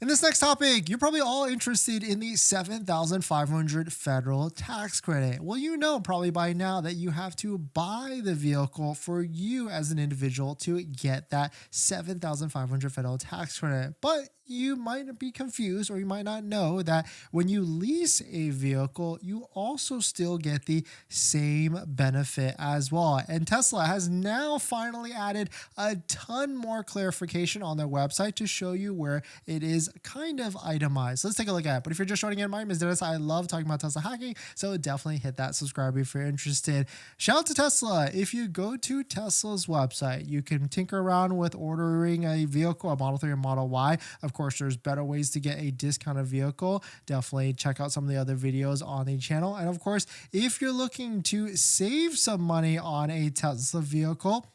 In this next topic, you're probably all interested in the $7,500 federal tax credit. Well, you know probably by now that you have to buy the vehicle for you as an individual to get that $7,500 federal tax credit. But you might be confused, or you might not know that when you lease a vehicle, you also still get the same benefit as well. And Tesla has now finally added a ton more clarification on their website to show you where it is kind of itemized. Let's take a look at it. But if you're just joining in, my name is Dennis. I love talking about Tesla hacking, so definitely hit that subscribe if you're interested. Shout out to Tesla. If you go to Tesla's website, you can tinker around with ordering a vehicle, a Model 3 or Model Y. Of course, there's better ways to get a discounted vehicle. Definitely check out some of the other videos on the channel. And of course, if you're looking to save some money on a Tesla vehicle,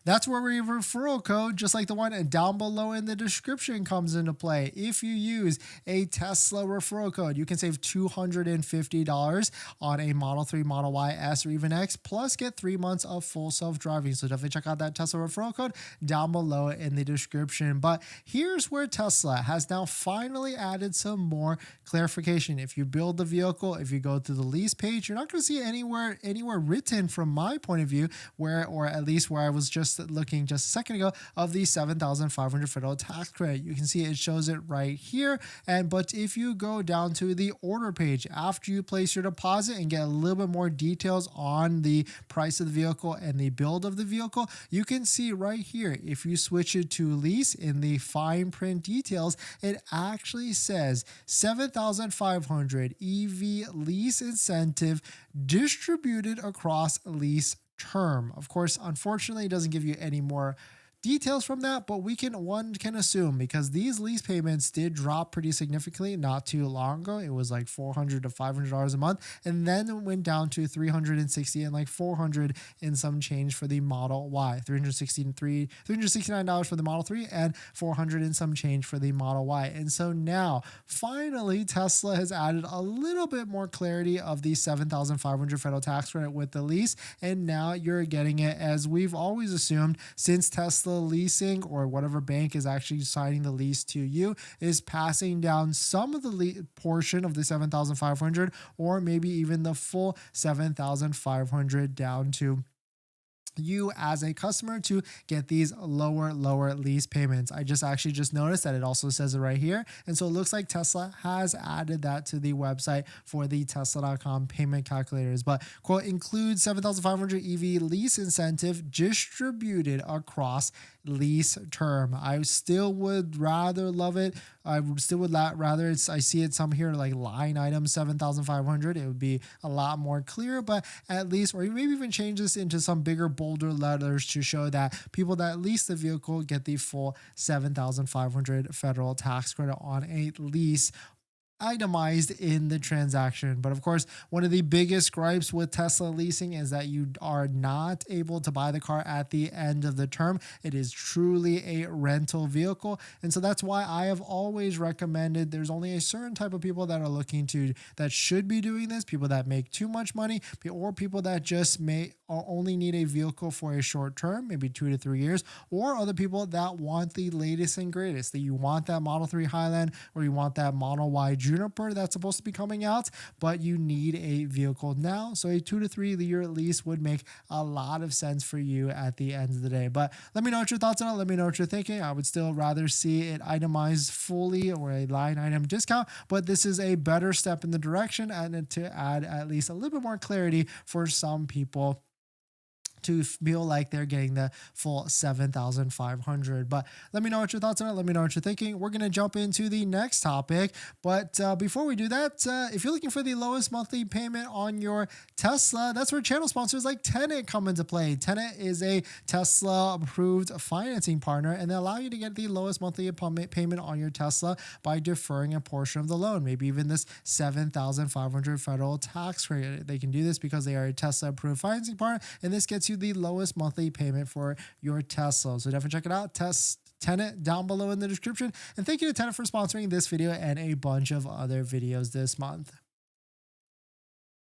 that's where your referral code, just like the one down below in the description, comes into play. If you use a Tesla referral code, you can save $250 on a Model 3, Model Y, S, or even X, plus get 3 months of full self-driving. So definitely check out that Tesla referral code down below in the description. But here's where Tesla has now finally added some more clarification. If you build the vehicle, if you go to the lease page, you're not going to see anywhere written, from my point of view, where, or at least where I was just looking just a second ago, of the $7,500 federal tax credit. You can see it shows it right here. But if you go down to the order page after you place your deposit and get a little bit more details on the price of the vehicle and the build of the vehicle, you can see right here, if you switch it to lease, in the fine print details, it actually says $7,500 EV lease incentive distributed across lease term. Of course, unfortunately, it doesn't give you any more details from that, but one can assume, because these lease payments did drop pretty significantly not too long ago. It was like $400 to $500 a month, and then it went down to $360 and like $400 and some change for the Model Y, $369 for the Model 3, and $400 and some change for the Model Y. And so now, finally, Tesla has added a little bit more clarity of the $7,500 federal tax credit with the lease, and now you're getting it as we've always assumed, since Tesla leasing, or whatever bank is actually signing the lease to you, is passing down some of the portion of the $7,500, or maybe even the full $7,500 down to you as a customer to get these lower lease payments. I actually just noticed that it also says it right here. And so it looks like Tesla has added that to the website for the Tesla.com payment calculators. But quote, includes $7,500 EV lease incentive distributed across lease term. I still would rather love it. I still would rather I see it some here like line item 7,500. It would be a lot more clear, but at least, or maybe even change this into some bigger, bolder letters to show that people that lease the vehicle get the full $7,500 federal tax credit on a lease, itemized in the transaction. But of course, one of the biggest gripes with Tesla leasing is that you are not able to buy the car at the end of the term. It is truly a rental vehicle. And so that's why I have always recommended, there's only a certain type of people that are that should be doing this, people that make too much money, or people that just only need a vehicle for a short term, maybe 2 to 3 years, or other people that want the latest and greatest, that you want that Model 3 Highland, or you want that Model Y Juniper that's supposed to be coming out, but you need a vehicle now. So a 2 to 3 year lease would make a lot of sense for you at the end of the day. But let me know what your thoughts are. Let me know what you're thinking. I would still rather see it itemized fully, or a line item discount, but this is a better step in the direction, and to add at least a little bit more clarity for some people to feel like they're getting the full $7,500. But let me know what your thoughts are. Let me know what you're thinking. We're going to jump into the next topic. But before we do that, if you're looking for the lowest monthly payment on your Tesla, that's where channel sponsors like Tenet come into play. Tenet is a Tesla approved financing partner, and they allow you to get the lowest monthly payment on your Tesla by deferring a portion of the loan, maybe even this $7,500 federal tax credit. They can do this because they are a Tesla approved financing partner, and this gets you the lowest monthly payment for your Tesla. So definitely check it out. Tenet down below in the description. And thank you to Tenet for sponsoring this video and a bunch of other videos this month.